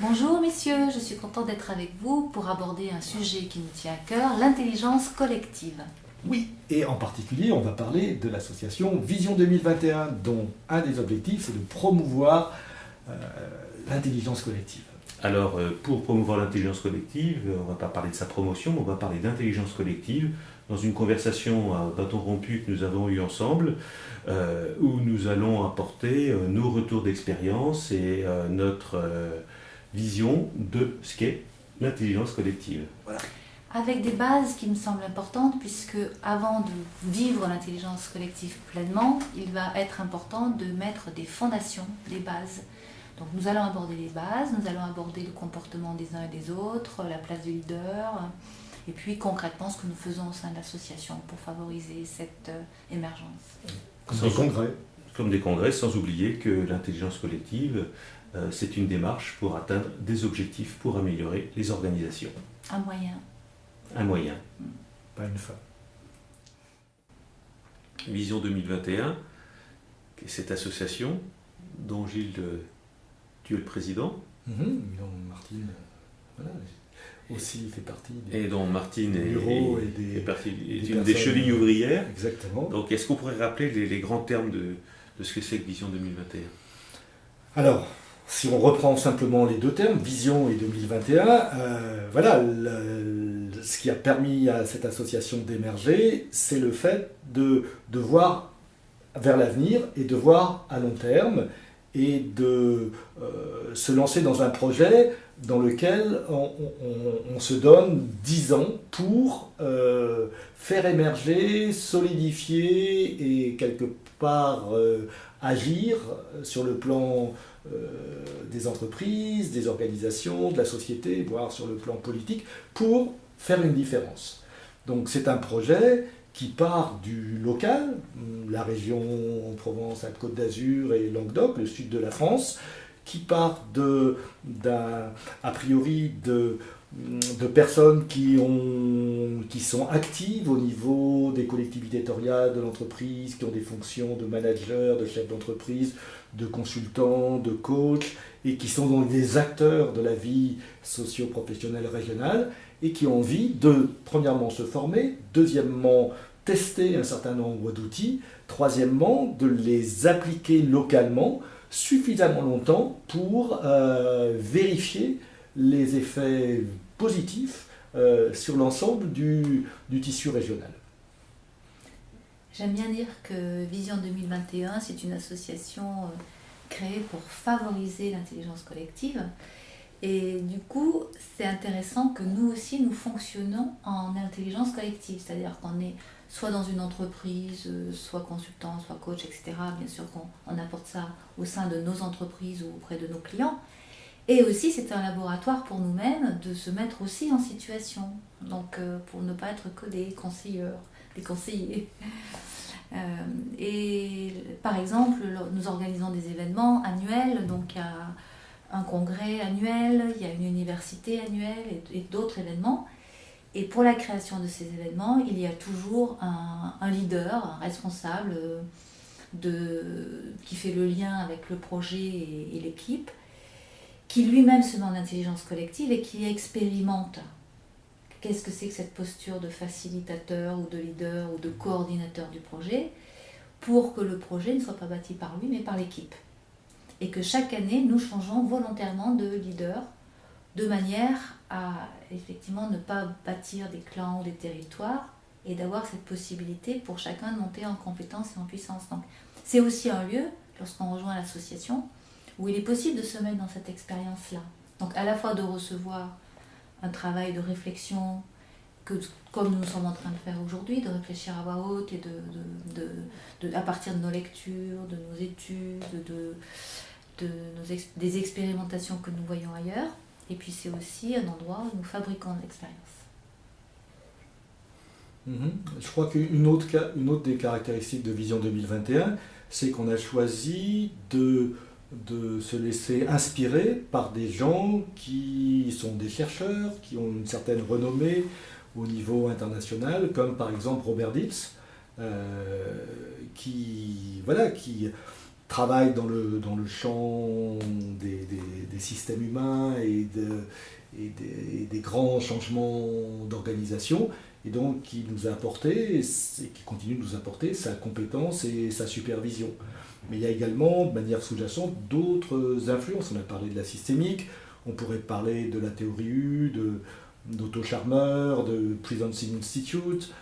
Bonjour messieurs, je suis contente d'être avec vous pour aborder un sujet qui nous tient à cœur, l'intelligence collective. Oui, et en particulier, on va parler de l'association Vision 2021, dont un des objectifs, c'est de promouvoir l'intelligence collective. Alors, pour promouvoir l'intelligence collective, on ne va pas parler de sa promotion, mais on va parler d'intelligence collective dans une conversation à bâton rompu que nous avons eue ensemble, où nous allons apporter nos retours d'expérience et notre vision de ce qu'est l'intelligence collective. Voilà. Avec des bases qui me semblent importantes, puisque avant de vivre l'intelligence collective pleinement, il va être important de mettre des fondations, des bases. Donc nous allons aborder les bases, nous allons aborder le comportement des uns et des autres, la place du leader, et puis concrètement ce que nous faisons au sein de l'association pour favoriser cette émergence. Comme des congrès. Comme des congrès, sans oublier que l'intelligence collective, c'est une démarche pour atteindre des objectifs, pour améliorer les organisations. Un moyen. Un moyen. Pas une fin. Vision 2021, cette association dont Gilles, tu es le président. Donc Martine, voilà, aussi fait partie Et dont Martine est des une des chevilles ouvrières. Exactement. Donc est-ce qu'on pourrait rappeler les grands termes de ce que c'est que Vision 2021 ? Alors, si on reprend simplement les deux termes, Vision et 2021, voilà, ce qui a permis à cette association d'émerger, c'est le fait de voir vers l'avenir et de voir à long terme et de se lancer dans un projet dans lequel on se donne 10 ans pour faire émerger, solidifier et quelque part agir sur le plan des entreprises, des organisations, de la société, voire sur le plan politique, pour faire une différence. Donc c'est un projet qui part du local, la région Provence-Alpes-Côte d'Azur et Languedoc, le sud de la France, qui part a priori de personnes qui sont actives au niveau des collectivités territoriales, de l'entreprise, qui ont des fonctions de manager, de chef d'entreprise, de consultants, de coach, et qui sont donc des acteurs de la vie socio-professionnelle régionale, et qui ont envie de, premièrement, se former, deuxièmement, tester un certain nombre d'outils, troisièmement, de les appliquer localement suffisamment longtemps pour vérifier les effets positifs sur l'ensemble du tissu régional. J'aime bien dire que Vision 2021, c'est une association créée pour favoriser l'intelligence collective. Et du coup, c'est intéressant que nous aussi, nous fonctionnons en intelligence collective. C'est-à-dire qu'on est soit dans une entreprise, soit consultant, soit coach, etc. Bien sûr qu'on apporte ça au sein de nos entreprises ou auprès de nos clients. Et aussi, c'est un laboratoire pour nous-mêmes de se mettre aussi en situation. Donc, pour ne pas être que des conseilleurs, des conseillers. Et par exemple, nous organisons des événements annuels, donc il y a un congrès annuel, il y a une université annuelle et d'autres événements. Et pour la création de ces événements, il y a toujours un leader, un responsable qui fait le lien avec le projet et l'équipe, qui lui-même se met en intelligence collective et qui expérimente. Qu'est-ce que c'est que cette posture de facilitateur ou de leader ou de coordinateur du projet pour que le projet ne soit pas bâti par lui mais par l'équipe. Et que chaque année, nous changeons volontairement de leader de manière à effectivement ne pas bâtir des clans ou des territoires et d'avoir cette possibilité pour chacun de monter en compétence et en puissance. Donc, c'est aussi un lieu, lorsqu'on rejoint l'association, où il est possible de se mettre dans cette expérience-là. Donc à la fois de recevoir un travail de réflexion, comme nous sommes en train de faire aujourd'hui, de réfléchir à voix haute et à partir de nos lectures, de nos études, des expérimentations que nous voyons ailleurs. Et puis c'est aussi un endroit où nous fabriquons l'expérience. Je crois qu'une autre des caractéristiques de Vision 2021, c'est qu'on a choisi de se laisser inspirer par des gens qui sont des chercheurs, qui ont une certaine renommée au niveau international, comme par exemple Robert Dietz, qui travaille dans le champ des systèmes humains et des grands changements d'organisation, et donc qui nous a apporté, et qui continue de nous apporter, sa compétence et sa supervision. Mais il y a également, de manière sous-jacente, d'autres influences. On a parlé de la systémique, on pourrait parler de la théorie U, d'Otto Scharmer, de Presidency Institute,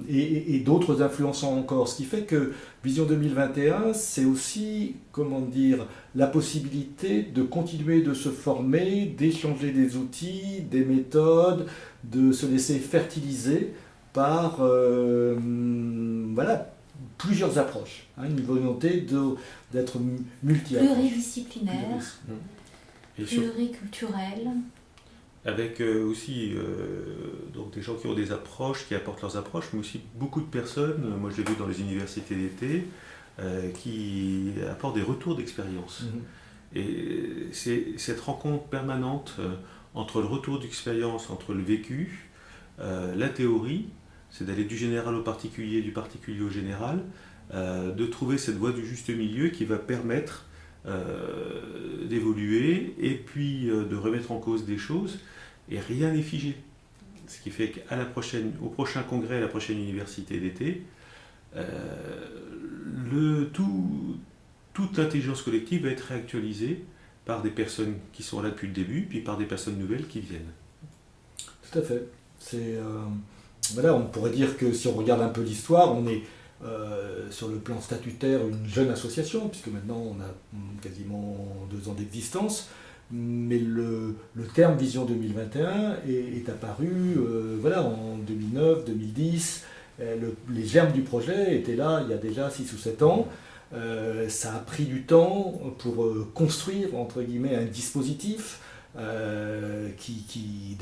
et d'autres influençants encore. Ce qui fait que Vision 2021, c'est aussi, comment dire, la possibilité de continuer de se former, d'échanger des outils, des méthodes, de se laisser fertiliser par voilà, plusieurs approches. Hein, une volonté d'être multi-approche. Pluridisciplinaire, pluriculturel. Avec aussi donc des gens qui ont des approches, qui apportent leurs approches, mais aussi beaucoup de personnes, moi je l'ai vu dans les universités d'été, qui apportent des retours d'expérience. Et c'est cette rencontre permanente entre le retour d'expérience, entre le vécu, la théorie, c'est d'aller du général au particulier, du particulier au général, de trouver cette voie du juste milieu qui va permettre d'évoluer et puis de remettre en cause des choses. Et rien n'est figé. Ce qui fait au prochain congrès, à la prochaine université d'été, toute l'intelligence collective va être réactualisée par des personnes qui sont là depuis le début, puis par des personnes nouvelles qui viennent. Tout à fait. Voilà, on pourrait dire que si on regarde un peu l'histoire, on est sur le plan statutaire une jeune association, puisque maintenant on a quasiment 2 ans d'existence. Mais le terme Vision 2021 est apparu voilà, en 2009, 2010. Les germes du projet étaient là il y a déjà 6 ou 7 ans. Ça a pris du temps pour construire, entre guillemets, un dispositif qui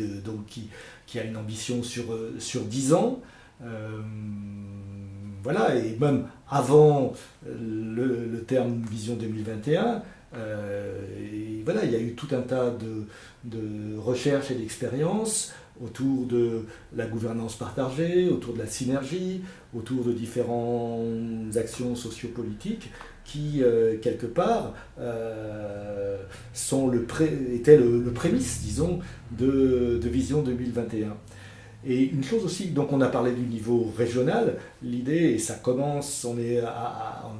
a une ambition sur 10 ans. Voilà, et même avant le terme Vision 2021, et voilà, il y a eu tout un tas de recherches et d'expériences autour de la gouvernance partagée, autour de la synergie, autour de différentes actions sociopolitiques qui, quelque part, étaient le prémisse, disons, de Vision 2021. Et une chose aussi, donc on a parlé du niveau régional, l'idée, et ça commence, on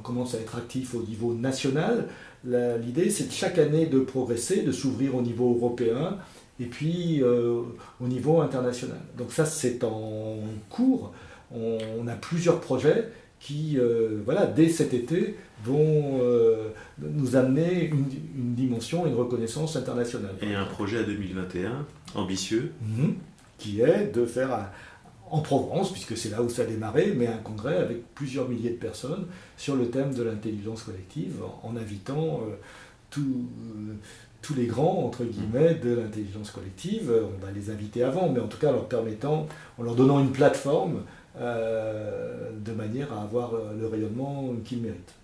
commence à être actif au niveau national, l'idée c'est de chaque année de progresser, de s'ouvrir au niveau européen et puis au niveau international. Donc ça c'est en cours, on a plusieurs projets qui, voilà, dès cet été, vont nous amener une dimension, une reconnaissance internationale. Et un projet à 2021, ambitieux, qui est de faire en Provence, puisque c'est là où ça a démarré, mais un congrès avec plusieurs milliers de personnes sur le thème de l'intelligence collective, en invitant tous les grands, entre guillemets, de l'intelligence collective. On va les inviter avant, mais en tout cas en leur donnant une plateforme de manière à avoir le rayonnement qu'ils méritent.